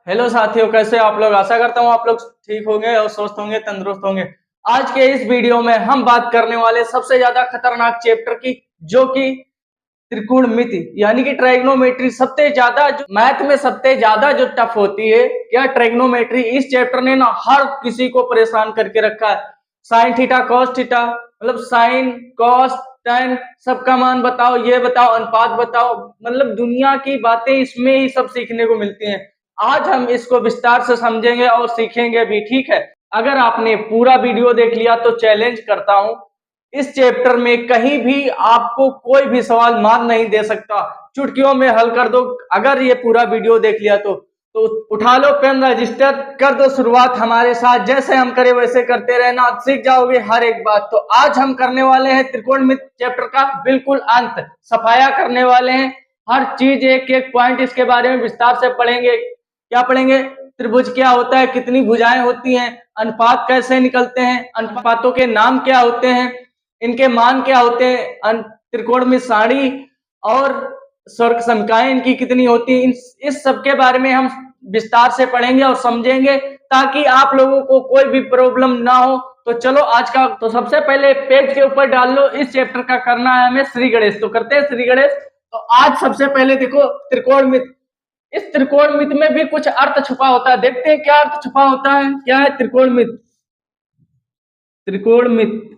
Hello साथियों, कैसे आप लोग। आशा करता हूँ आप लोग ठीक होंगे और स्वस्थ होंगे, तंदुरुस्त होंगे। आज के इस वीडियो में हम बात करने वाले सबसे ज्यादा खतरनाक चैप्टर की, जो कि त्रिकोणमिति यानी कि ट्राइग्नोमेट्री। सबसे ज्यादा जो मैथ में सबसे ज्यादा जो टफ होती है क्या, ट्राइग्नोमेट्री। इस चैप्टर ने ना हर किसी को परेशान करके रखा है। साइन थीटा कॉस थीटा, मतलब साइन कॉस टेन, सबका मान बताओ, ये बताओ, अनुपात बताओ, मतलब दुनिया की बातें इसमें ही सब सीखने को मिलती हैं। आज हम इसको विस्तार से समझेंगे और सीखेंगे भी, ठीक है। अगर आपने पूरा वीडियो देख लिया तो चैलेंज करता हूं, इस चैप्टर में कहीं भी आपको कोई भी सवाल मान नहीं दे सकता, चुटकियों में हल कर दो। अगर ये पूरा वीडियो देख लिया तो उठा लो पेन, रजिस्टर कर दो शुरुआत हमारे साथ। जैसे हम करे वैसे करते रहना, सीख जाओगे हर एक बात। तो आज हम करने वाले हैं त्रिकोणमिति चैप्टर का बिल्कुल अंत, सफाया करने वाले हैं। हर चीज एक एक पॉइंट इसके बारे में विस्तार से पढ़ेंगे। क्या पढ़ेंगे? त्रिभुज क्या होता है, कितनी भुजाएं होती हैं, अनुपात कैसे निकलते हैं, अनुपातों के नाम क्या होते हैं, इनके मान क्या होते हैं, त्रिकोण में सारणी और स्वर्ग समकाएं इनकी कितनी होती है। इस सब के बारे में हम विस्तार से पढ़ेंगे और समझेंगे, ताकि आप लोगों को कोई भी प्रॉब्लम ना हो। तो चलो आज का, तो सबसे पहले पेज के ऊपर डाल लो, इस चैप्टर का करना है हमें श्री गणेश। तो करते हैं श्री गणेश। तो आज सबसे पहले देखो त्रिकोणमिति। इस त्रिकोणमिति में भी कुछ अर्थ छुपा होता है, देखते हैं क्या अर्थ छुपा होता है। क्या है त्रिकोणमिति? त्रिकोणमिति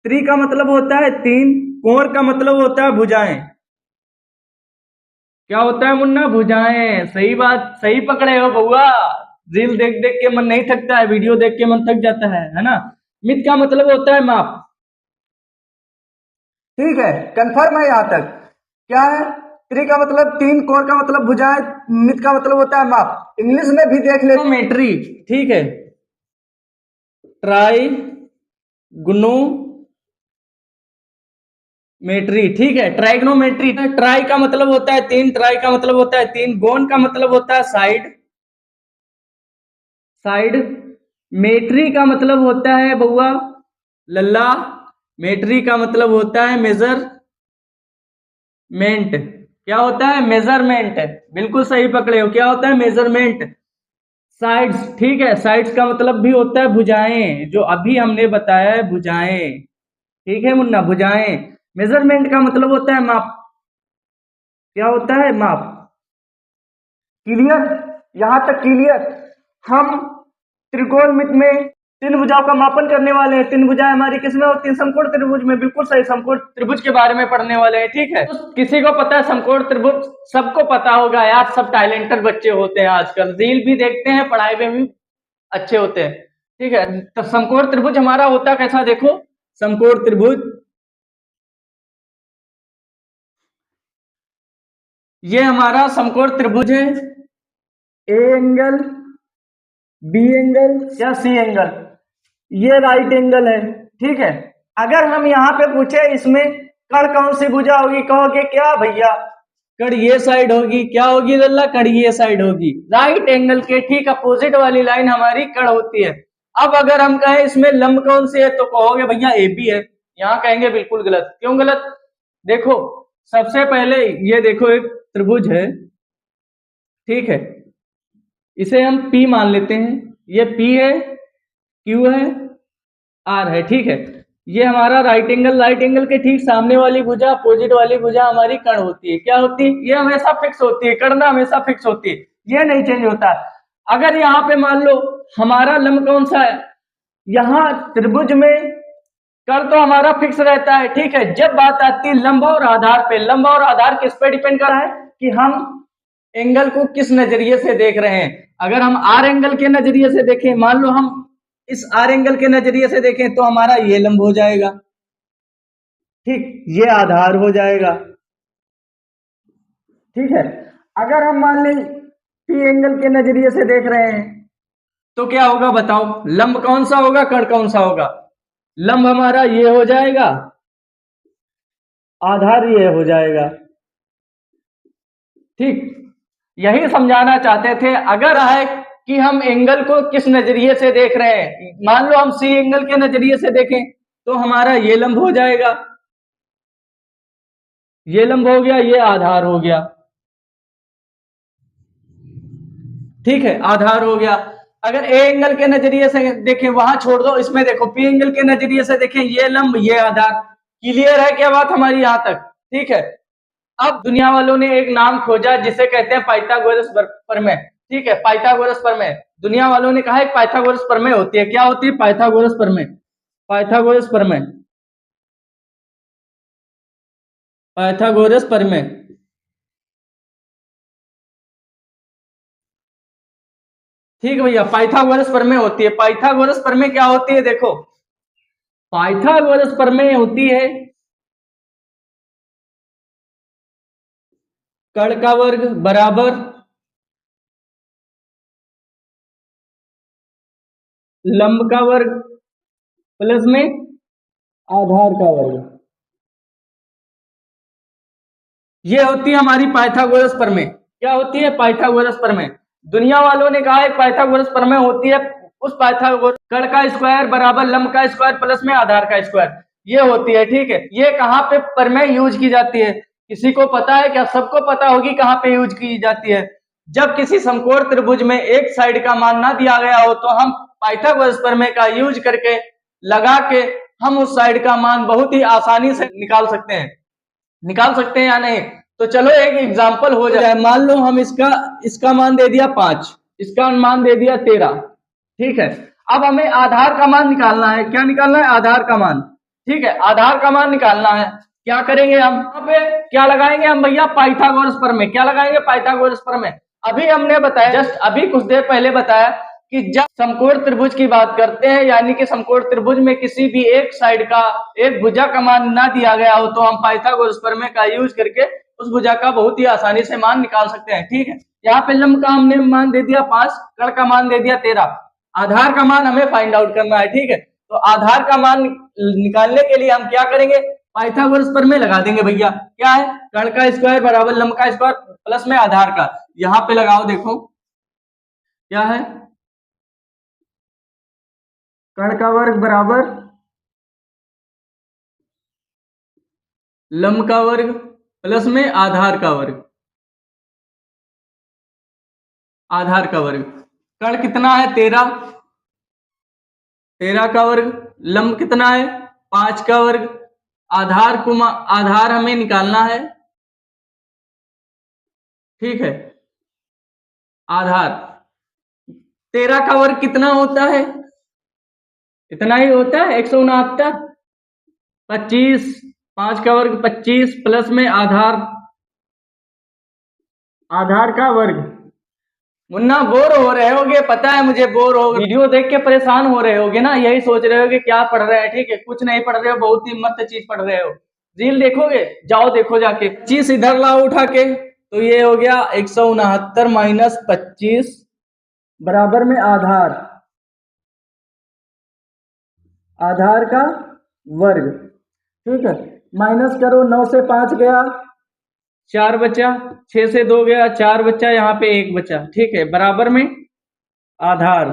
त्रि का मतलब होता है तीन, कोण का मतलब होता है भुजाएं। क्या होता है मुन्ना? भुजाएं। सही बात, सही पकड़े हो बउआ। रील देख देख के मन नहीं थकता है, वीडियो देख के मन थक जाता है ना। मित का मतलब होता है माप। ठीक है, कंफर्म है यहाँ तक? क्या है? त्रि का मतलब तीन, कोण का मतलब भुजाएं, मित का मतलब होता है माप। इंग्लिश में भी देख ले, मेट्री। ठीक है, ट्राई गुनो मेट्री। ठीक है, ट्राइग्नोमेट्री। ट्राई का मतलब होता है तीन, ट्राई का मतलब होता है तीन, गोन का मतलब होता है साइड, साइड। मेट्री का मतलब होता है बउआ लल्ला, मेट्री का मतलब होता है मेजरमेंट। क्या होता है? मेजरमेंट। बिल्कुल सही पकड़े हो, क्या होता है? मेजरमेंट। साइड्स, ठीक है, साइड्स का मतलब भी होता है भुजाएं, जो अभी हमने बताया है, भुजाएं। ठीक है मुन्ना, भुजाएं। मेजरमेंट का मतलब होता है माप। क्या होता है? माप। क्लियर? यहां तक क्लियर? हम त्रिकोणमिति में तीन भुजाओं का मापन करने वाले हैं। तीन भुजाएं हमारी किसमें होती हैं? समकोण त्रिभुज में। बिल्कुल सही, समकोण त्रिभुज के बारे में पढ़ने वाले हैं, ठीक है। तो किसी को पता है समकोण त्रिभुज? सबको पता होगा यार, सब टैलेंटेड बच्चे होते हैं आजकल, रील भी देखते हैं, पढ़ाई में भी अच्छे होते हैं। ठीक है, तो समकोण त्रिभुज हमारा होता कैसा, देखो। समकोण त्रिभुज, ये हमारा समकोण त्रिभुज है। ए एंगल, बी एंगल या सी एंगल, ये राइट एंगल है। ठीक है, अगर हम यहाँ पे पूछे इसमें कण कौन सी भुजा होगी, कहोगे क्या भैया? कण ये साइड होगी। क्या होगी लल्ला? कण ये साइड होगी। राइट एंगल के ठीक अपोजिट वाली लाइन हमारी कण होती है। अब अगर हम कहें इसमें लंब कौन सी है, तो कहोगे भैया ए बी है। यहाँ कहेंगे बिल्कुल गलत। क्यों गलत? देखो, सबसे पहले ये देखो, एक त्रिभुज है, ठीक है, इसे हम P मान लेते हैं। ये P है, Q है, R है। ठीक है, ये हमारा राइट एंगल, राइट एंगल के ठीक सामने वाली भुजा, अपोजिट वाली भुजा हमारी कर्ण होती है। क्या होती है? ये हमेशा फिक्स होती है, कर्ण हमेशा फिक्स होती है, ये नहीं चेंज होता है। अगर यहाँ पे मान लो हमारा लंब कौन सा है, यहाँ त्रिभुज में कर्ण तो हमारा फिक्स रहता है। ठीक है, जब बात आती है लंब और आधार पे, लंब और आधार किस पे डिपेंड कर रहा है कि हम एंगल को किस नजरिए से देख रहे हैं। अगर हम आर एंगल के नजरिए से देखें, मान लो हम इस आर एंगल के नजरिए से देखें, तो हमारा ये लंब हो जाएगा, ठीक, ये आधार हो जाएगा। ठीक है, अगर हम मान लें पी एंगल के नजरिए से देख रहे हैं, तो क्या होगा बताओ? लंब कौन सा होगा, कण कौन सा होगा? लंब हमारा ये हो जाएगा, आधार ये हो जाएगा। ठीक, यही समझाना चाहते थे। अगर है कि हम एंगल को किस नजरिए से देख रहे हैं, मान लो हम सी एंगल के नजरिए से देखें, तो हमारा ये लंब हो जाएगा। ये लंब हो गया, ये आधार हो गया। ठीक है, आधार हो गया। अगर ए एंगल के नजरिए से देखें, वहां छोड़ दो, इसमें देखो पी एंगल के नजरिए से देखें, ये लंब ये आधार। क्लियर है क्या बात हमारी यहां तक? ठीक है। अब दुनिया वालों ने एक नाम खोजा जिसे कहते हैं पाइथागोरस प्रमेय। ठीक है, पाइथागोरस प्रमेय। दुनिया वालों ने कहा एक पाइथागोरस प्रमेय होती है। क्या होती है? पाइथागोरस प्रमेय। पाइथागोरस प्रमेय। पाइथागोरस प्रमेय। ठीक है भैया, पाइथागोरस प्रमेय होती है। पाइथागोरस प्रमेय क्या होती है? देखो, पाइथागोरस प्रमेय होती है कर्ण का वर्ग बराबर लंब का वर्ग प्लस में आधार का वर्ग। ये होती है हमारी पाइथागोरस प्रमेय। क्या होती है? पाइथागोरस प्रमेय। दुनिया वालों ने कहा एक पाइथागोरस प्रमेय होती है, उस पाइथागोरस कर्ण का स्क्वायर बराबर लंब का स्क्वायर प्लस में आधार का स्क्वायर, ये होती है। ठीक है, ये कहाँ पे प्रमेय यूज की जाती है? किसी को पता है क्या? सबको पता होगी कहाँ पे यूज की जाती है। जब किसी समकोण त्रिभुज में एक साइड का मान ना दिया गया हो तो हम पाइथागोरस प्रमेय का यूज करके लगा के हम उस साइड का मान बहुत ही आसानी से निकाल सकते हैं। निकाल सकते हैं या नहीं? तो चलो एक एग्जांपल हो जाए। मान लो हम इसका इसका मान दे दिया 5, इसका मान दे दिया 13। ठीक है, अब हमें आधार का मान निकालना है। क्या निकालना है? आधार का मान। ठीक है, आधार का मान निकालना है। क्या करेंगे हम? यहाँ पे क्या लगाएंगे हम भैया? पाइथागोरस प्रमेय। क्या लगाएंगे? पाइथागोरस प्रमेय। अभी हमने बताया, जस्ट अभी कुछ देर पहले बताया कि जब समकोण त्रिभुज की बात करते हैं, यानी कि समकोण त्रिभुज में किसी भी एक साइड का, एक भुजा का मान ना दिया गया हो, तो हम पाइथागोरस प्रमेय का यूज करके उस भुजा का बहुत ही आसानी से मान निकाल सकते हैं। ठीक है, यहाँ पे लंब का हमने मान दे दिया 5, कर्ण का मान दे दिया 13, आधार का मान हमें फाइंड आउट करना है। ठीक है, तो आधार का मान निकालने के लिए हम क्या करेंगे? पाइथागोरस प्रमेय लगा देंगे भैया। क्या है? कर्ण का स्क्वायर बराबर लंब का स्क्वायर प्लस में आधार का। यहाँ पे लगाओ, देखो क्या है? कर्ण का वर्ग बराबर लंब का वर्ग प्लस में आधार का वर्ग। आधार का वर्ग। कर्ण कितना है? 13, 13 का वर्ग। लंब कितना है? 5 का वर्ग। आधार को आधार हमें निकालना है। ठीक है, आधार 13 का वर्ग कितना होता है? इतना ही होता है, 169। 25, 5 का वर्ग 25 प्लस में आधार, आधार का वर्ग। मुन्ना बोर हो रहे होगे, पता है मुझे, बोर हो, वीडियो देख के परेशान हो रहे होगे ना, यही सोच रहे हो कि क्या पढ़ रहे हैं। ठीक है, कुछ नहीं पढ़ रहे हो, बहुत ही मस्त चीज पढ़ रहे हो। रील देखोगे? जाओ देखो जाके। 25 इधर लाओ उठा के, तो ये हो गया 169 माइनस 25 बराबर में आधार, आधार का वर्ग। ठीक है, माइनस करो, 9 से 5 गया, 4 बचा, 6 से 2 गया, 4 बचा, यहाँ पे 1 बचा। ठीक है, बराबर में आधार,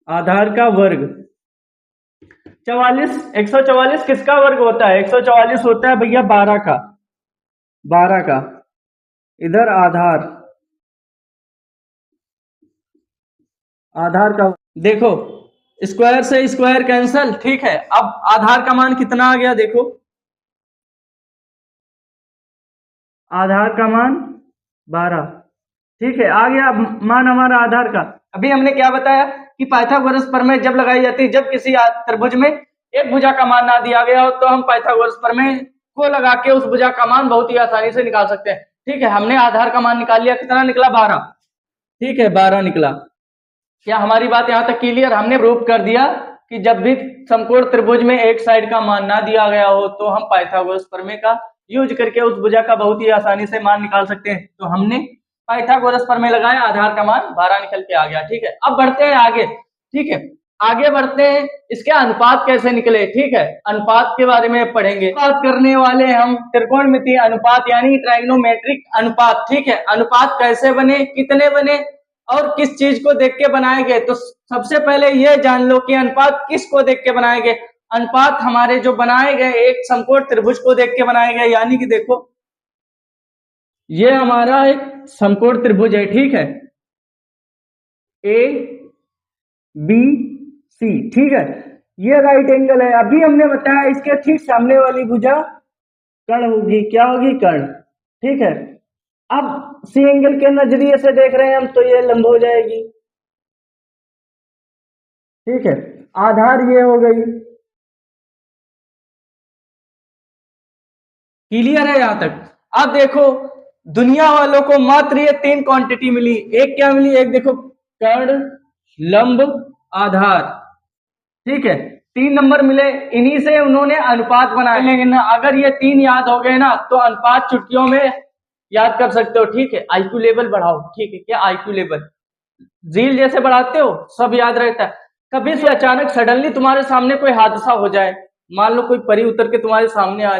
आधार का वर्ग। 44, 144 किसका वर्ग होता है? 144 होता है भैया 12 का, 12 का। इधर आधार, आधार का। देखो, स्क्वायर से स्क्वायर कैंसल। ठीक है, अब आधार का मान कितना आ गया? देखो, आधार का मान 12। ठीक है, आ गया मान हमारा आधार का। अभी हमने क्या बताया कि पाइथागोरस प्रमेय जब लगाई जाती है, जब किसी त्रिभुज में एक भुजा का मान ना दिया गया हो, तो हम पाइथागोरस प्रमेय को लगा के उस भुजा का मान बहुत ही आसानी से निकाल सकते हैं। ठीक है, हमने आधार का मान निकाल लिया। कितना निकला? 12। ठीक है, 12 निकला। क्या हमारी बात यहाँ तक क्लियर? हमने प्रूव कर दिया कि जब भी समकोण त्रिभुज में एक साइड का मान ना दिया गया हो, तो हम पाइथागोरस प्रमेय का यूज करके उस भुजा का बहुत ही आसानी से मान निकाल सकते हैं। तो हमने पाइथागोरस प्रमेय लगाया, आधार का मान 12 निकल के आ गया। ठीक है, अब बढ़ते हैं आगे। ठीक है, आगे बढ़ते हैं, इसके अनुपात कैसे निकले। ठीक है, अनुपात के बारे में पढ़ेंगे। बात करने वाले हम त्रिकोणमितीय अनुपात यानी ट्राइगोनोमेट्रिक अनुपात। ठीक है, अनुपात कैसे बने, कितने बने और किस चीज को देख के बनाए गए। तो सबसे पहले ये जान लो कि अनुपात किसको देख के बनाए गए। अनुपात हमारे जो बनाए गए एक समकोण त्रिभुज को देख के बनाए गए, यानी कि देखो ये हमारा एक समकोण त्रिभुज है, ठीक है, ए बी सी, ठीक है, ये राइट एंगल है। अभी हमने बताया इसके ठीक सामने वाली भुजा कर्ण होगी, क्या होगी, कर्ण, ठीक है। अब सी एंगल के नजरिए से देख रहे हैं हम, तो ये लंब हो जाएगी, ठीक है। आधार ये हो गई, क्लियर है यहां तक। अब देखो दुनिया वालों को मात्र ये तीन क्वांटिटी मिली, एक क्या मिली, एक देखो कर्ण, लंब, आधार, ठीक है, तीन नंबर मिले, इन्हीं से उन्होंने अनुपात बनाए। लेकिन अगर ये तीन याद हो गए ना तो अनुपात चुटकियों में याद कर सकते हो, ठीक है। आईक्यू लेवल बढ़ाओ, ठीक है, क्या आईक्यू लेवल, झील जैसे बढ़ाते हो सब याद रहता है। कभी से अचानक सडनली तुम्हारे सामने कोई हादसा हो जाए, मान लो कोई परी उतर के तुम्हारे सामने आ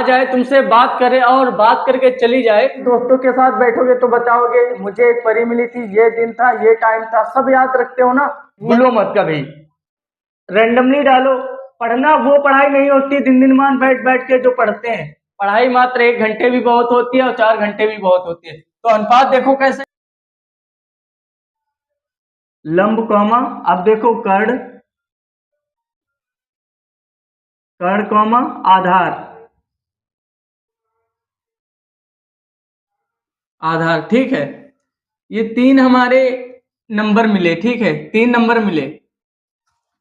जाए तुमसे बात करे और बात करके चली जाए, दोस्तों के साथ बैठोगे तो बताओगे मुझे एक परी मिली थी, ये दिन था, ये टाइम था, सब याद रखते हो ना, भूलो मत कभी, रेंडमली डालो। पढ़ना वो पढ़ाई नहीं होती दिन दिन मान बैठ बैठ के जो पढ़ते हैं, पढ़ाई मात्र 1 घंटे भी बहुत होती है और 4 घंटे भी बहुत होती है। तो अनुपात देखो कैसे, लंब कॉमा, अब देखो कर्ण, कर्ण कॉमा आधार, आधार, ठीक है। ये तीन हमारे नंबर मिले, ठीक है, तीन नंबर मिले,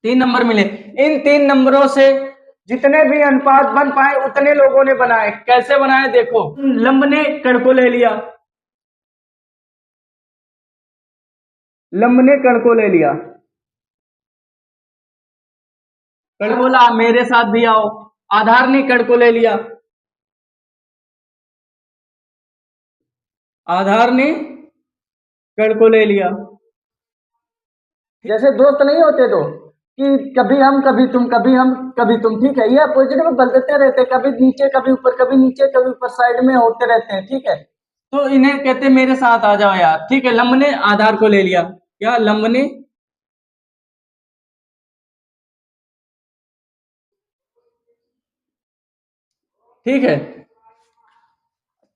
तीन नंबर मिले। इन तीन नंबरों से जितने भी अनुपात बन पाए उतने लोगों ने बनाए। कैसे बनाए देखो, लंब ने कर्ण को ले लिया, लंब ने कर्ण को ले लिया, कर्ण बोला मेरे साथ भी आओ, आधार ने कर्ण को ले लिया, आधार ने कर्ण को ले लिया। जैसे दोस्त नहीं होते दो कि कभी हम कभी तुम, कभी हम कभी तुम, ठीक है, ये अपोजिट में बदलते रहते, कभी नीचे कभी ऊपर, कभी नीचे कभी ऊपर, साइड में होते रहते हैं, ठीक है। तो इन्हें कहते हैं मेरे साथ आ जाओ यार, ठीक है। लंब ने आधार को ले लिया, क्या, लंब ने, ठीक है,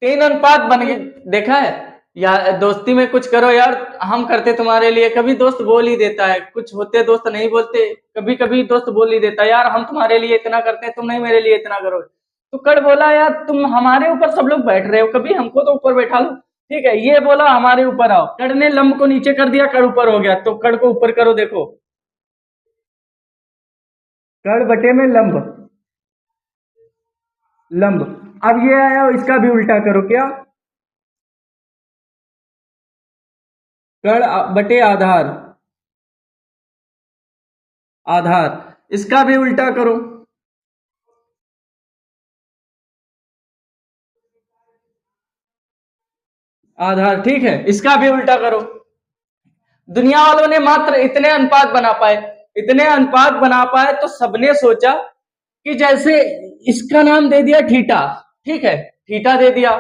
तीन अनुपात बन गए, देखा है। यार दोस्ती में कुछ करो यार, हम करते तुम्हारे लिए, कभी दोस्त बोल ही देता है, कुछ होते दोस्त नहीं बोलते, कभी कभी दोस्त बोल ही देता है यार हम तुम्हारे लिए इतना करते हैं, तुम नहीं मेरे लिए इतना करो। तो कड़ बोला यार तुम हमारे ऊपर सब लोग बैठ रहे हो, कभी हमको तो ऊपर बैठा लो, ठीक है। ये बोला हमारे ऊपर आओ, कड़ ने लंब को नीचे कर दिया, कड़ ऊपर हो गया, तो कड़ को ऊपर करो, देखो कड़ बटे में लंब, लंब। अब ये आया, इसका भी उल्टा करो, क्या, कड़ बटे आधार, आधार, इसका भी उल्टा करो, आधार, ठीक है, इसका भी उल्टा करो। दुनिया वालों ने मात्र इतने अनुपात बना पाए, इतने अनुपात बना पाए, तो सबने सोचा कि जैसे इसका नाम दे दिया थीटा, ठीक है, थीटा दे दिया,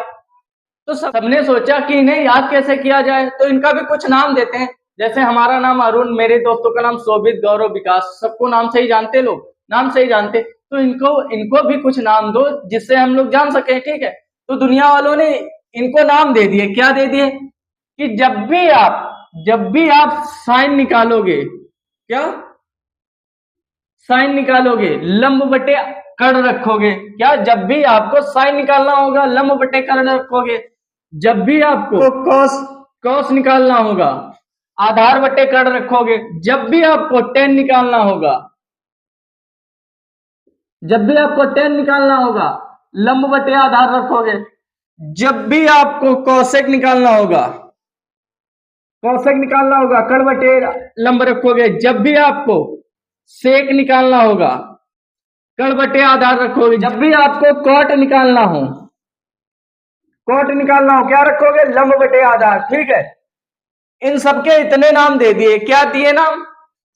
तो सबने सोचा कि इन्हें याद कैसे किया जाए, तो इनका भी कुछ नाम देते हैं। जैसे हमारा नाम अरुण, मेरे दोस्तों का नाम शोभित, गौरव, विकास, सबको नाम से ही जानते लोग, नाम से ही जानते, तो इनको इनको भी कुछ नाम दो जिससे हम लोग जान सके, ठीक है। तो दुनिया वालों ने इनको नाम दे दिए, क्या दे दिए, कि जब भी आप साइन निकालोगे, क्या, साइन निकालोगे, लंब बटे कर्ण रखोगे, क्या, जब भी आपको साइन निकालना होगा लंब बटे कर्ण रखोगे, जब भी आपको कॉस कॉस निकालना होगा आधार बटे कर्ण रखोगे, जब भी आपको टेन निकालना होगा, जब भी आपको टेन निकालना होगा लंब बटे आधार रखोगे, जब भी आपको कौशिक निकालना होगा, कौशिक निकालना होगा कर्ण बटे लंब रखोगे, जब भी आपको सेक निकालना होगा कर्ण बटे आधार रखोगे, जब भी आपको कॉट निकालना हो, कॉट निकालना हो, क्या रखोगे, लंब बटे आधार, ठीक है। इन सबके इतने नाम दे दिए, क्या दिए नाम,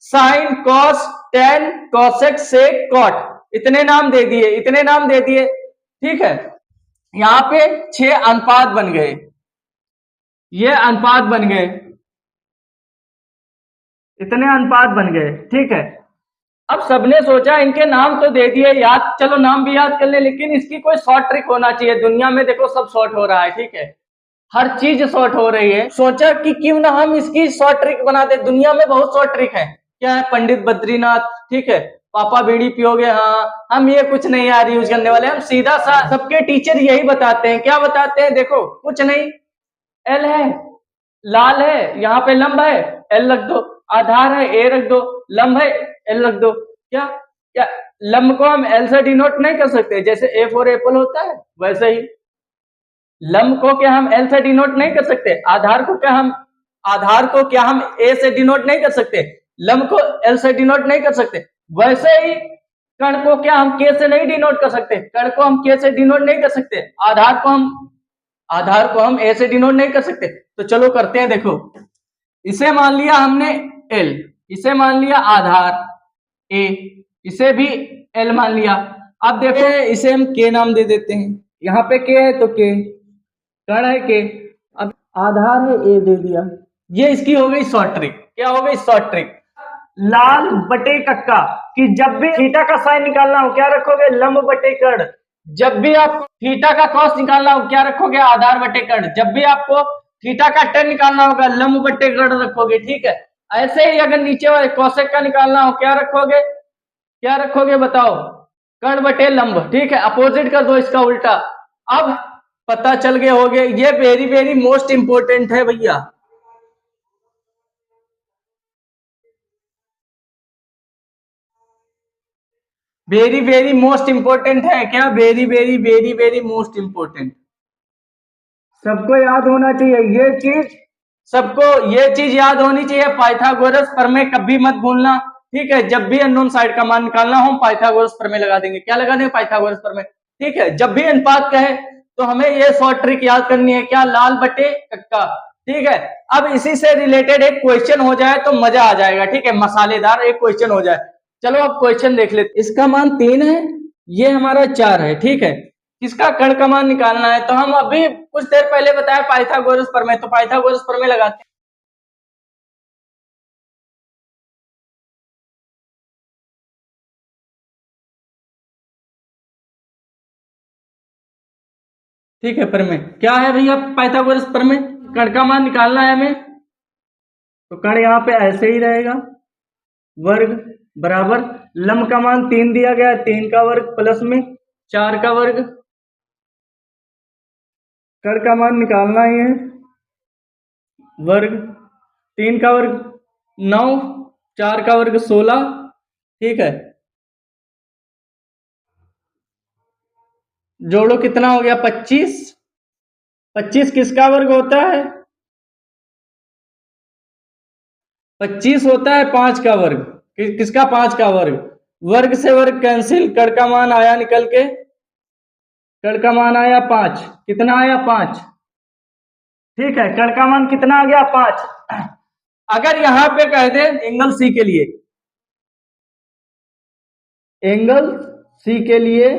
साइन, कॉस, टेन, कॉसेक, सेक, कॉट, इतने नाम दे दिए, इतने नाम दे दिए, ठीक है। यहां पे 6 अनुपात बन गए, ये अनुपात बन गए, इतने अनुपात बन गए, ठीक है। अब सबने सोचा इनके नाम तो दे दिए याद, चलो नाम भी याद कर ले, लेकिन इसकी कोई शॉर्ट ट्रिक होना चाहिए। दुनिया में देखो सब शॉर्ट हो रहा है, ठीक है, हर चीज शॉर्ट हो रही है। सोचा कि क्यों ना हम इसकी शॉर्ट ट्रिक बना दे। दुनिया में बहुत शॉर्ट ट्रिक है। क्या है? पंडित बद्रीनाथ, ठीक है, पापा बीड़ी पियोगे, हाँ, हम ये कुछ नहीं यार यूज करने वाले, हम सीधा सा, सबके टीचर यही बताते हैं। क्या बताते हैं? देखो कुछ नहीं, एल है, लाल है, यहाँ पे लंब है, एल रख दो, आधार है, ए रख दो, लंब है, एल रख दो। क्या क्या लंब को हम एल से डिनोट नहीं कर सकते? जैसे ए फॉर एप्पल होता है वैसे ही लंब को क्या हम एल से डिनोट नहीं कर सकते? आधार को क्या हम ए से डिनोट नहीं कर सकते? लंब को एल से डिनोट नहीं कर सकते? वैसे ही कण को क्या हम के से नहीं डिनोट कर सकते? कण को हम के से डिनोट नहीं कर सकते? आधार को हम ए से डिनोट नहीं कर सकते? तो चलो करते हैं। देखो, इसे मान लिया हमने एल, इसे मान लिया आधार ए, इसे भी एल मान लिया। अब देखो इसे हम के नाम दे देते हैं। यहाँ पे के है तो के, कण है के, अब आधार है ए दे दिया। ये इसकी हो गई शॉर्ट ट्रिक। क्या हो गई शॉर्ट ट्रिक? लाल बटे कक्का, कि जब भी थीटा का साइन निकालना हो क्या रखोगे? लंब बटे कर्ण। जब भी आपको थीटा का कॉस निकालना हो क्या रखोगे? आधार बटे कर्ण। जब भी आपको थीटा का tan निकालना होगा लंब बटे कर्ण रखोगे, ठीक है। ऐसे ही अगर नीचे वाले कोसेक का निकालना हो क्या रखोगे? क्या रखोगे बताओ? कर्ण बटे लंब, ठीक है, अपोजिट कर दो इसका उल्टा। अब पता चल गए होगे, ये वेरी वेरी मोस्ट इंपोर्टेंट है भैया। वेरी वेरी मोस्ट इंपोर्टेंट है। क्या? Very very very very most important. सबको याद होना चाहिए ये चीज, सबको ये चीज याद होनी चाहिए। पाइथागोरस प्रमेय कभी मत भूलना, ठीक है। जब भी अननोन साइड का मान निकालना हो हम पाइथागोरस प्रमेय लगा देंगे। क्या लगा देंगे? पाइथागोरस प्रमेय, ठीक है। जब भी अनुपात कहे तो हमें ये शॉर्ट ट्रिक याद करनी है। क्या? लाल बटे कक्का, ठीक है। अब इसी से रिलेटेड एक क्वेश्चन हो जाए तो मजा आ जाएगा, ठीक है, मसालेदार एक क्वेश्चन हो जाए। चलो अब क्वेश्चन देख लेते। इसका मान 3 है, ये हमारा 4 है, ठीक है। किसका कण का मान निकालना है? तो हम अभी कुछ देर पहले बताया पाइथागोरस प्रमेय, तो पाइथागोरस प्रमेय लगाते हैं। ठीक है, प्रमेय क्या है भैया? पाइथागोरस प्रमेय, कण का मान निकालना है हमें। तो कण यहाँ पे ऐसे ही रहेगा, वर्ग बराबर लंब का मान 3 दिया गया है, 3 का वर्ग प्लस में 4 का वर्ग। कण का मान निकालना ही है, वर्ग 3 का वर्ग 9, 4 का वर्ग 16, ठीक है। जोड़ो कितना हो गया? 25। 25 किसका वर्ग होता है? 25 होता है 5 का वर्ग। किसका? 5 का वर्ग। वर्ग से वर्ग कैंसिल, कण का मान आया निकल के, कण का मान आया 5। कितना आया? 5, ठीक है। कण का मान कितना आ गया? 5। अगर यहां पे कह दे एंगल सी के लिए, एंगल सी के लिए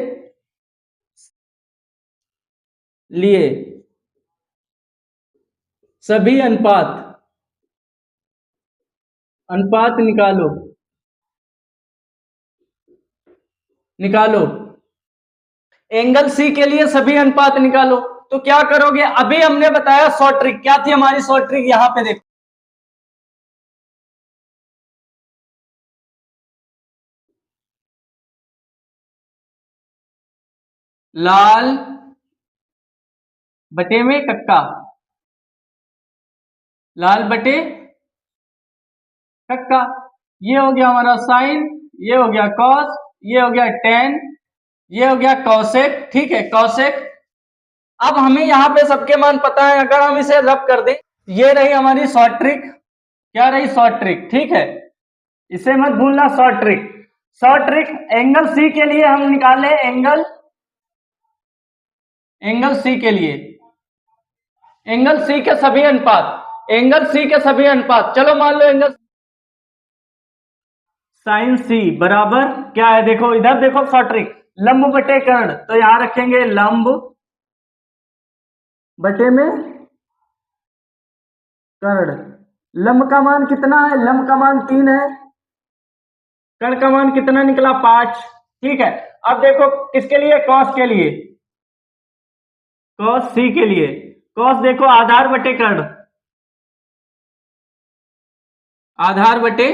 लिए सभी अनुपात, अनुपात निकालो, निकालो एंगल सी के लिए सभी अनुपात निकालो। तो क्या करोगे? अभी हमने बताया शॉर्ट ट्रिक। क्या थी हमारी शॉर्ट ट्रिक? यहां पे देखो, लाल बटे में कक्का, लाल बटे कक्का, ये हो गया हमारा साइन, ये हो गया कॉस, ये हो गया टेन, ये हो गया कौसेक, ठीक है, कौसेक। अब हमें यहाँ पे सबके मान पता है, अगर हम इसे रब कर दें, ये रही हमारी शॉर्ट ट्रिक। क्या रही? शॉर्ट ट्रिक, ठीक है, इसे मत भूलना, short trick. Short trick angle C के लिए हम निकाले, एंगल, एंगल सी के लिए, एंगल सी के सभी अनुपात, एंगल सी के सभी अनुपात। चलो मान लो एंगल साइन सी बराबर क्या है? देखो इधर देखो, शॉर्ट ट्रिक, लंब बटे कर्ण। तो यहां रखेंगे लंब बटे में कर्ण। लंब का मान कितना है? लंब का मान 3 है, कर्ण का मान कितना निकला 5। ठीक है, अब देखो किसके लिए, कॉस के लिए, कॉस सी के लिए। कॉस देखो आधार बटे कर्ण, आधार बटे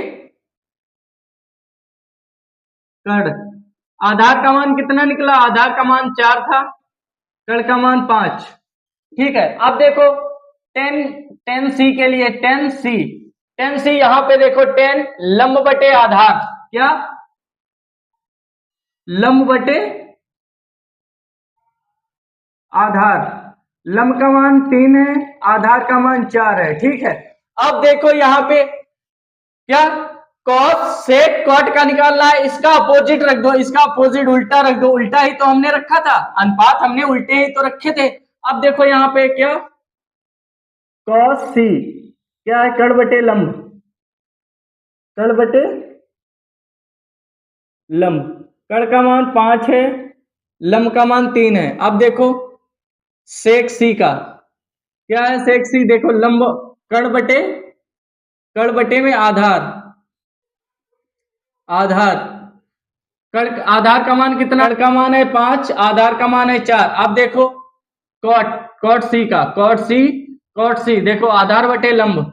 कर्ण। आधार का मान कितना निकला, आधार का मान 4 था, कर्ण का मान 5। ठीक है, अब देखो टेन, टेन सी के लिए, टेन सी, टेन सी यहां पे देखो 10 लंब बटे आधार, क्या लंब बटे आधार, लंब का मान 3 है, आधार का मान 4 है। ठीक है, अब देखो यहां पे क्या, कॉस सेक कॉट का निकालना है, इसका अपोजिट रख दो, इसका अपोजिट उल्टा रख दो, उल्टा ही तो हमने रखा था, अनुपात हमने उल्टे ही तो रखे थे। अब देखो यहां पे क्या, कॉस सी क्या है, कर्ण बटे लंब, कर्ण बटे लंब, कर्ण का मान 5 है, लंब का मान 3 है। अब देखो सेक सी का क्या है, सेक सी देखो लंब, कर्ण बटे में आधार, आधार, कर्ण आधार का मान कितना, कर्ण का मान है 5, आधार का मान है 4। अब देखो कॉट, कॉट सी का, कॉट सी, कॉट सी देखो आधार बटे लंब,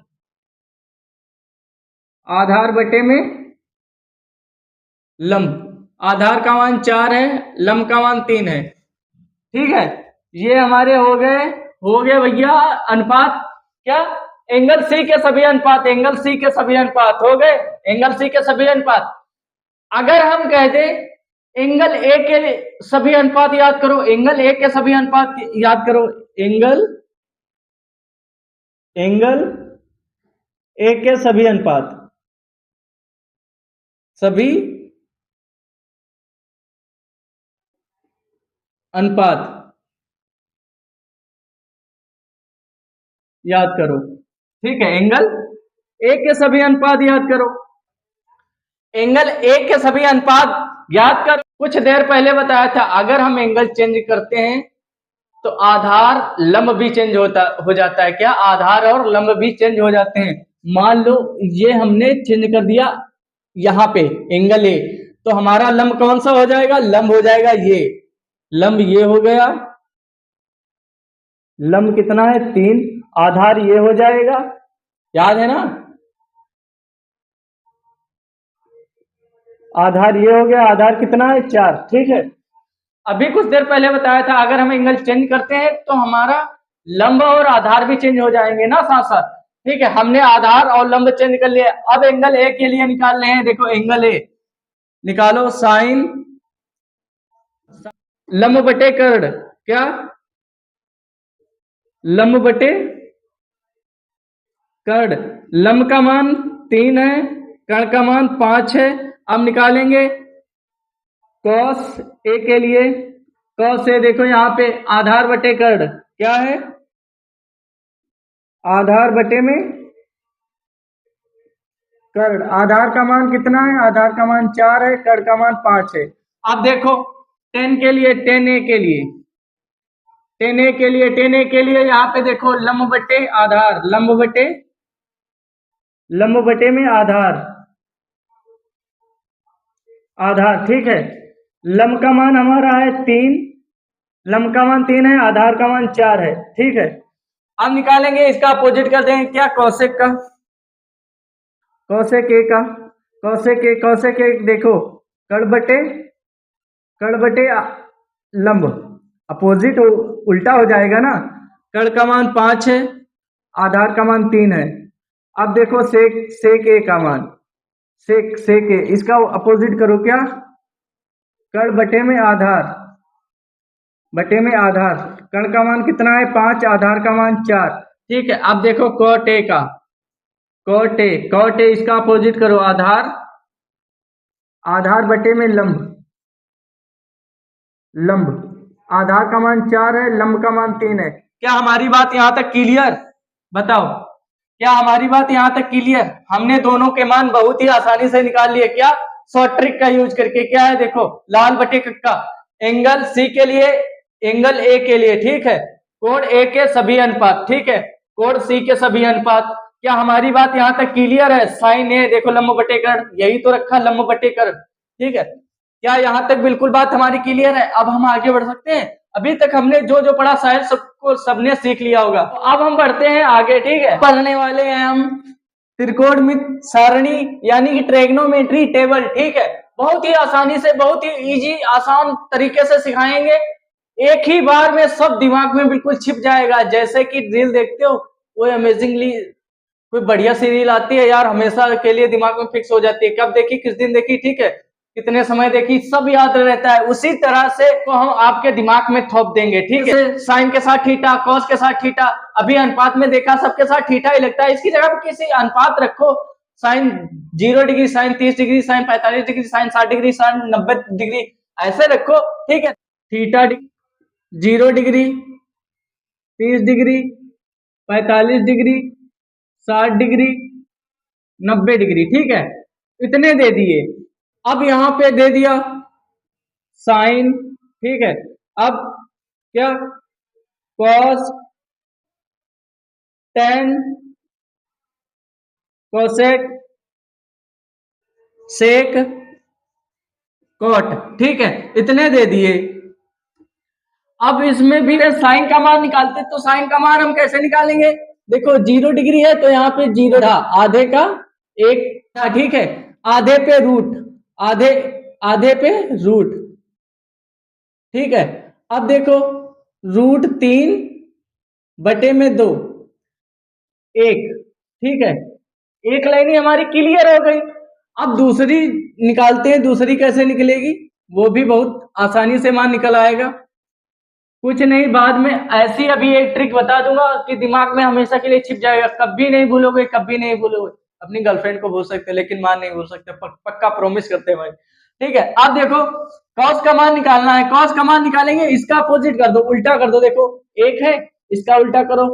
आधार बटे में लंब, आधार का मान 4 है, लंब का मान 3 है। ठीक है, ये हमारे हो गए भैया अनुपात, क्या एंगल सी के सभी अनुपात, एंगल सी के सभी अनुपात हो गए, एंगल सी के सभी अनुपात। अगर हम कह दें एंगल ए के सभी अनुपात याद करो, एंगल ए के सभी अनुपात याद करो, एंगल, एंगल ए के सभी अनुपात, सभी अनुपात याद करो। ठीक है, एंगल ए के सभी अनुपात याद करो, एंगल ए के सभी अनुपात याद करो। कुछ देर पहले बताया था अगर हम एंगल चेंज करते हैं तो आधार लंब भी चेंज हो जाता है, क्या आधार और लंब भी चेंज हो जाते हैं। मान लो ये हमने चेंज कर दिया यहां पे एंगल ए, तो हमारा लंब कौन सा हो जाएगा, लंब हो जाएगा ये, लंब ये हो गया, लंब कितना है 3, आधार ये हो जाएगा, याद है ना, आधार ये हो गया, आधार कितना है 4। ठीक है, अभी कुछ देर पहले बताया था अगर हम एंगल चेंज करते हैं तो हमारा लंब और आधार भी चेंज हो जाएंगे ना साथ साथ। ठीक है, हमने आधार और लंब चेंज कर लिया, अब एंगल ए के लिए निकाल रहे हैं। देखो एंगल ए निकालो, साइन लंब बटे कर्ण, क्या लंब बटे कर्ण, लंब का मान 3 है, कर्ण का मान 5 है। अब निकालेंगे कॉस ए के लिए, कॉस ए देखो यहां पे आधार बटे कर्ण, क्या है आधार बटे में कर्ण, आधार का मान कितना है, आधार का मान 4 है, कर्ण का मान 5 है। अब देखो 10 के लिए, 10 ए के लिए, 10 ए के लिए, 10 ए के लिए यहाँ पे देखो लंब बटे आधार, लंब बटे, लंब बटे में आधार, आधार। ठीक है, लंब का मान हमारा है 3, लंब का मान 3 है, आधार का मान 4 है। ठीक है, अब निकालेंगे इसका अपोजिट कर देंगे, क्या कौशिक का, कौशिक ए का, कौशिक ए, कौशिक ए देखो कर्ण बटे लंब, अपोजिट उल्टा हो जाएगा ना, कर्ण का मान 5 है, आधार का मान 3 है। अब देखो सेक ए का मान, सेक ए, इसका अपोजिट करो, क्या कर्ण बटे में आधार, बटे में आधार, कर्ण का मान कितना है 5, आधार का मान 4। ठीक है, अब देखो कॉट ए का, कॉट ए, कॉट ए इसका अपोजिट करो, आधार, आधार बटे में लंब, लंब, आधार का मान 4 है, लंब का मान 3 है। क्या हमारी बात यहां तक क्लियर, बताओ क्या हमारी बात यहां तक क्लियर। हमने दोनों के मान बहुत ही आसानी से निकाल लिए, क्या शॉर्ट ट्रिक का यूज करके, क्या है देखो लाल बटे कक्का, एंगल सी के लिए, एंगल ए के लिए। ठीक है, कोण ए के सभी अनुपात, ठीक है कोण सी के सभी अनुपात, क्या हमारी बात यहाँ तक क्लियर है? साइन ए देखो लंब बटे कर्ण, यही तो रखा लंब बटे कर्ण, ठीक है। क्या यहाँ तक बिल्कुल बात हमारी क्लियर है? अब हम आगे बढ़ सकते हैं। अभी तक हमने जो जो पढ़ा शायद सबको सबने सीख लिया होगा। तो अब हम बढ़ते हैं आगे, ठीक है। पढ़ने वाले हैं हम त्रिकोणमिति सारणी यानी कि ट्रिग्नोमेट्री टेबल, ठीक है। बहुत ही आसानी से, बहुत ही इजी आसान तरीके से सिखाएंगे। एक ही बार में सब दिमाग में बिल्कुल छिप जाएगा। जैसे कि रील देखते हो, वो अमेजिंगली कोई बढ़िया सी रील आती है यार, हमेशा के लिए दिमाग में फिक्स हो जाती है। कब देखी, किस दिन देखी, ठीक है, कितने समय देखी, सब याद रहता है। उसी तरह से तो हम आपके दिमाग में थोप देंगे, ठीक है। साइन के साथ थीटा, कॉस के साथ थीटा, अभी अनुपात में देखा सबके साथ थीटा ही लगता है। इसकी जगह पर किसी अनुपात रखो, sine 0 degree, sine 30 degree, sine 45 degree, sine 60 degree, sine 90 degree, ऐसे रखो, ठीक है। Theta 0 degree, 30 degree, 45 degree, 60 degree, 90 degree, ठीक है। इतने दे दिए। अब यहां पे दे दिया साइन, ठीक है। अब क्या, कॉस, टेन, कोसेक, सेक, कोट, ठीक है, इतने दे दिए। अब इसमें भी साइन का मान निकालते, तो साइन का मान हम कैसे निकालेंगे? देखो 0 डिग्री है तो यहाँ पे 0 था, आधे का एक था, ठीक है। आधे पे रूट, आधे आधे पे रूट, ठीक है। अब देखो √3 बटे में 2, एक, ठीक है। एक लाइन ही हमारी क्लियर हो गई। अब दूसरी निकालते हैं, दूसरी कैसे निकलेगी? वो भी बहुत आसानी से मान निकल आएगा। कुछ नहीं, बाद में ऐसी अभी एक ट्रिक बता दूंगा कि दिमाग में हमेशा के लिए छिप जाएगा, कभी नहीं भूलोगे, कभी नहीं भूलोगे। अपनी गर्लफ्रेंड को भूल सकते लेकिन मान नहीं भूल सकते, पक्का प्रॉमिस करते हैं भाई, ठीक है। अब देखो कॉस का मान निकालना है। कॉस का मान निकालेंगे, इसका अपोजिट कर दो, उल्टा कर दो। देखो एक है, इसका उल्टा करो,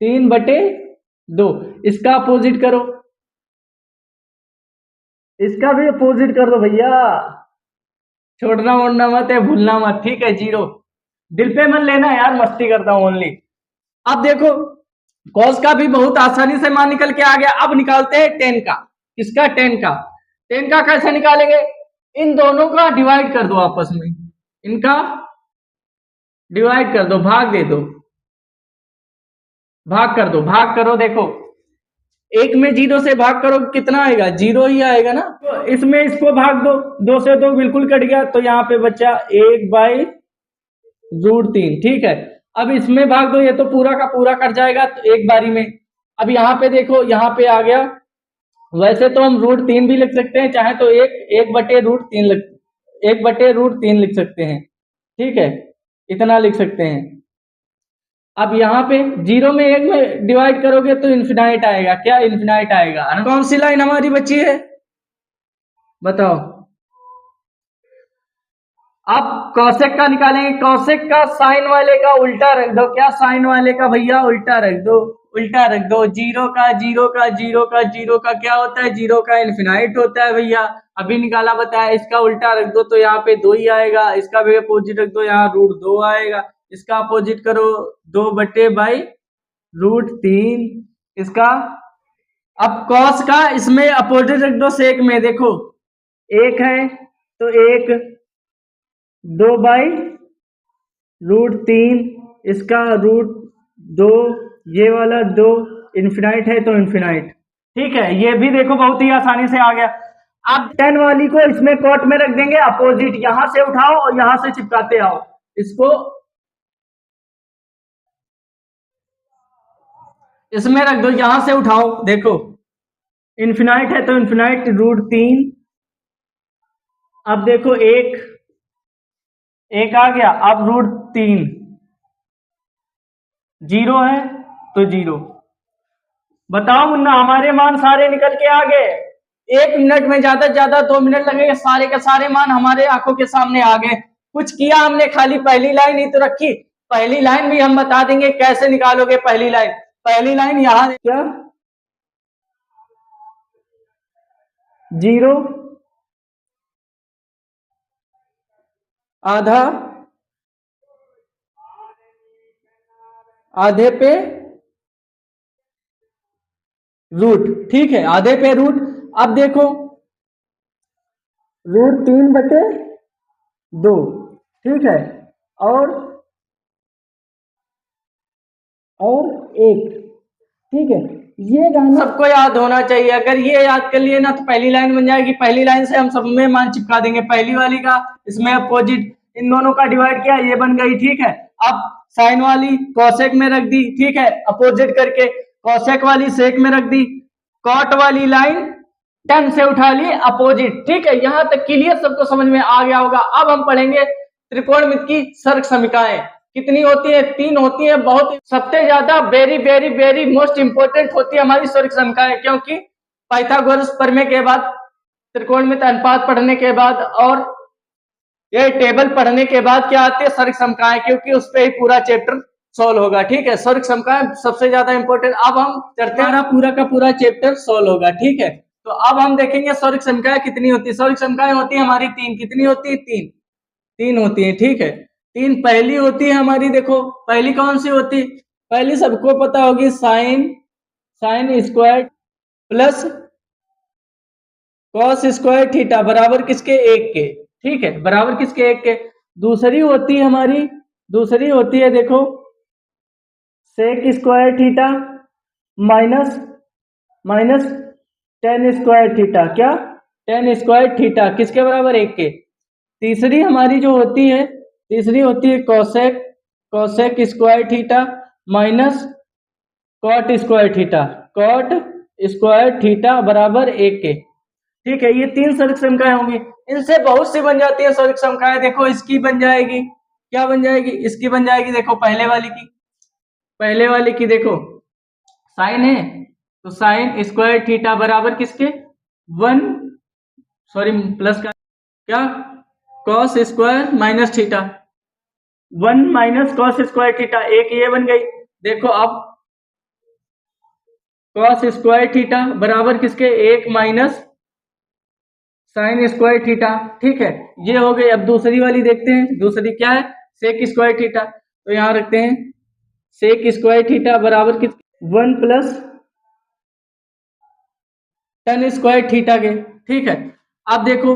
√3/2, इसका अपोजिट करो, इसका भी अपोजिट कर दो भैया। छोड़ना वोड़ना मत है, भूलना मत, ठीक है। 0 दिल पे मन लेना यार, मस्ती करता हूं ओनली। अब देखो कॉस का भी बहुत आसानी से मान निकल के आ गया। अब निकालते हैं टेन का। किसका? टेन का। टेन का कैसे निकालेंगे? इन दोनों का डिवाइड कर दो आपस में, इनका डिवाइड कर दो, भाग दे दो, भाग कर दो, भाग करो। देखो एक में 0 से भाग करो, कितना आएगा? 0 ही आएगा ना। तो इसमें इसको भाग दो, 2 से 2 बिल्कुल कट गया, तो यहाँ पे बचा 1/√3, ठीक है। अब इसमें भाग दो, ये तो पूरा का पूरा कट जाएगा तो एक बारी में। अब यहाँ पे देखो, यहाँ पे आ गया। वैसे तो हम √3 भी लिख सकते हैं, चाहे तो 1/√3 लिख सकते हैं, ठीक है, इतना लिख सकते हैं। अब यहाँ पे 0 में 1 में डिवाइड करोगे तो इन्फिनाइट आएगा। क्या? इन्फिनाइट आएगा। कौन सी लाइन हमारी बची है बताओ? अब कौशिक का निकालेंगे। कौशिक का साइन वाले का उल्टा रख दो। क्या? साइन वाले का भैया उल्टा रख दो, उल्टा रख दो। 0 का 0 का 0 का 0 का क्या होता है? 0 का इन्फिनाइट होता है भैया, अभी निकाला बताया। इसका उल्टा रख दो तो यहाँ पे 2 ही आएगा। इसका भी अपोजिट रख दो, यहाँ √2 आएगा। इसका अपोजिट करो, 2/√3 इसका। अब कॉस का इसमें अपोजिट रख दो सेक में। देखो एक है तो 1, 2/√3 इसका √2, ये वाला 2, इन्फिनाइट है तो इन्फिनाइट, ठीक है। ये भी देखो बहुत ही आसानी से आ गया। अब 10 वाली को इसमें कॉट में रख देंगे, अपोजिट यहां से उठाओ और यहां से चिपकाते आओ। इसको इसमें रख दो, यहां से उठाओ। देखो इन्फिनाइट है तो इन्फिनाइट √3। अब देखो एक एक आ गया। अब √3, 0 है तो 0। बताओ मुन्ना, हमारे मान सारे निकल के आ गए। 1 मिनट में, ज्यादा से ज्यादा 2 मिनट लगेंगे, सारे के सारे मान हमारे आंखों के सामने आ गए। कुछ किया हमने, खाली पहली लाइन ही तो रखी। पहली लाइन भी हम बता देंगे कैसे निकालोगे। पहली लाइन, पहली लाइन यहां क्या, 0 आधा, आधे पे रूट, ठीक है, आधे पे रूट। अब देखो √3/2, ठीक है, और 1, ठीक है। ये गाना सबको याद होना चाहिए। अगर ये याद कर लिए ना तो पहली लाइन बन जाएगी। पहली लाइन से हम सब में मान चिपका देंगे। पहली वाली का इसमें अपोजिट, इन दोनों का डिवाइड किया, ये बन गई, ठीक है। अब साइन वाली कोसेक में रख दी, ठीक है, अपोजिट करके। कोसेक वाली सेक में रख दी। कॉट वाली लाइन टेन से उठा ली अपोजिट, ठीक है। यहां तक क्लियर, सबको समझ में आ गया होगा। अब हम पढ़ेंगे त्रिकोणमिति की सर्ग समीकाएं। कितनी होती है? 3 होती है। बहुत सबसे ज्यादा very very very most important होती है हमारी सर्ग समीकाएं, क्योंकि पाइथागोरस प्रमेय के बाद, त्रिकोणमिति अनुपात पढ़ने के बाद और ये टेबल पढ़ने के बाद क्या आती है? सर्ग समीकाएं, क्योंकि उस पर ही पूरा चैप्टर सोल्व होगा, ठीक है। सर्ग समीकाएं सबसे ज्यादा इंपॉर्टेंट। अब हम करते हैं, पूरा का पूरा चैप्टर सोल्व होगा, ठीक है। तो अब हम देखेंगे सर्ग समीकाएं कितनी होती है। सर्ग समीकाएं होती है हमारी 3। कितनी होती है? 3 होती है, ठीक है। 3 पहली होती है हमारी, देखो पहली कौन सी होती है? पहली सबको पता होगी, sine square plus cos square theta बराबर किसके? 1 के, ठीक है, बराबर किसके? 1 के। दूसरी होती है हमारी, दूसरी होती है देखो, sec square theta minus ten square theta, क्या? टेन स्क्वायर थीटा किसके बराबर? 1 के। तीसरी हमारी जो होती है, तीसरी होती है cosec square theta minus cot square theta बराबर 1 के, ठीक है। ये 3 सर्ग समीकाएं होंगी। इनसे बहुत सी बन जाती है सर्ग समीकाएं। देखो इसकी बन जाएगी, क्या बन जाएगी? इसकी बन जाएगी, देखो पहले वाली की देखो, साइन है तो साइन स्क्वायर थीटा बराबर किसके? 1, सॉरी प्लस का, क्या? Cos square minus theta, 1 minus cos square theta, एक ये बन गई। देखो अब कॉस स्क्वायर थीटा बराबर किसके? 1 माइनस साइन स्क्वायर थीटा, ठीक है, ये हो गई। अब दूसरी वाली देखते हैं, दूसरी क्या है? Sec square theta. तो यहां रखते हैं सेक स्क्वायर थीटा बराबर किस? 1 प्लस टेन स्क्वायर थीटा के, ठीक है। अब देखो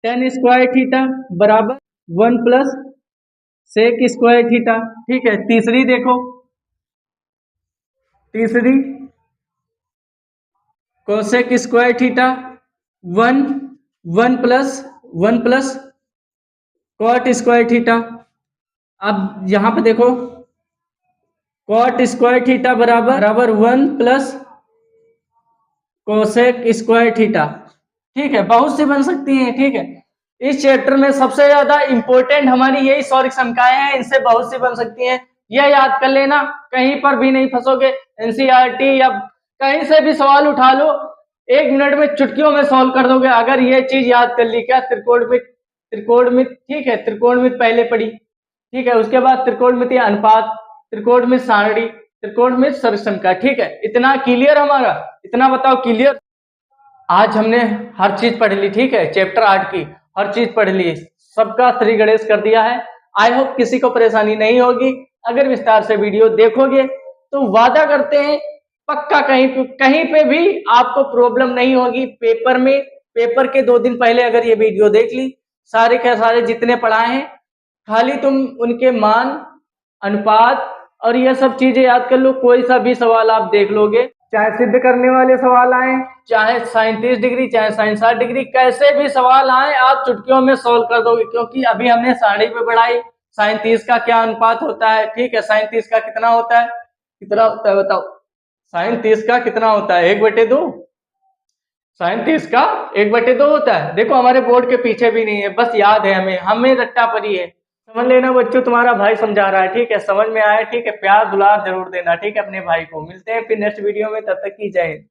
टेन स्क्वायर थीटा बराबर 1 प्लस सेक स्क्वायर थीटा, ठीक है। तीसरी देखो, तीसरी cosec square theta 1 1 plus cot square theta. अब यहां पे देखो कॉट स्क्वायर थीटा बराबर 1 प्लस कोसेक स्क्वायर थीटा, ठीक है। बहुत सी बन सकती हैं, ठीक है। इस चैप्टर में सबसे ज्यादा इंपॉर्टेंट हमारी यही सौरिक संख्याएं हैं। इनसे बहुत सी बन सकती हैं, यह याद कर लेना, कहीं पर भी नहीं फंसोगे। एनसीईआरटी या कहीं से भी सवाल उठा लो, 1 मिनट में चुटकियों में सॉल्व कर दोगे, अगर ये चीज याद कर ली। क्या? त्रिकोणमिति, ठीक है, त्रिकोणमिति पहले पढ़ी, ठीक है। उसके बाद त्रिकोणमिति अनुपात, त्रिकोणमिति सारणी, त्रिकोणमिति सर्ग संख्या, ठीक है। इतना क्लियर हमारा, इतना बताओ क्लियर। आज हमने हर चीज पढ़ ली, ठीक है, चैप्टर 8 की हर चीज पढ़ ली, सबका श्री गणेश कर दिया है। आई होप किसी को परेशानी नहीं होगी। अगर विस्तार से वीडियो देखोगे तो वादा करते हैं पक्का कहीं पे भी आपको प्रॉब्लम नहीं होगी पेपर में। पेपर के 2 दिन पहले अगर ये वीडियो देख ली, सारे के सारे जितने पढ़ाए हैं, खाली तुम उनके मान, अनुपात और ये सब चीजें याद कर लो। कोई सा भी सवाल आप देख लोगे, चाहे सिद्ध करने वाले सवाल आए, चाहे साइन 30 डिग्री, चाहे साइन 60 डिग्री, कैसे भी सवाल आए आप चुटकियों में सॉल्व कर दोगे। क्योंकि अभी हमने सारणी पे पढ़ाई, साइन 30 का क्या अनुपात होता है, ठीक है। साइन 30 का कितना होता है? कितना होता है बताओ? साइन 30 का कितना होता है? 1/2। साइन 30 का 1/2 होता है। देखो हमारे बोर्ड के पीछे भी नहीं है, बस याद है हमें रट्टा पड़ी है। समझ लेना बच्चों, तुम्हारा भाई समझा रहा है, ठीक है। समझ में आया, ठीक है। प्यार दुलार जरूर देना, ठीक है, अपने भाई को। मिलते हैं फिर नेक्स्ट वीडियो में, तब तक की जय हिंद।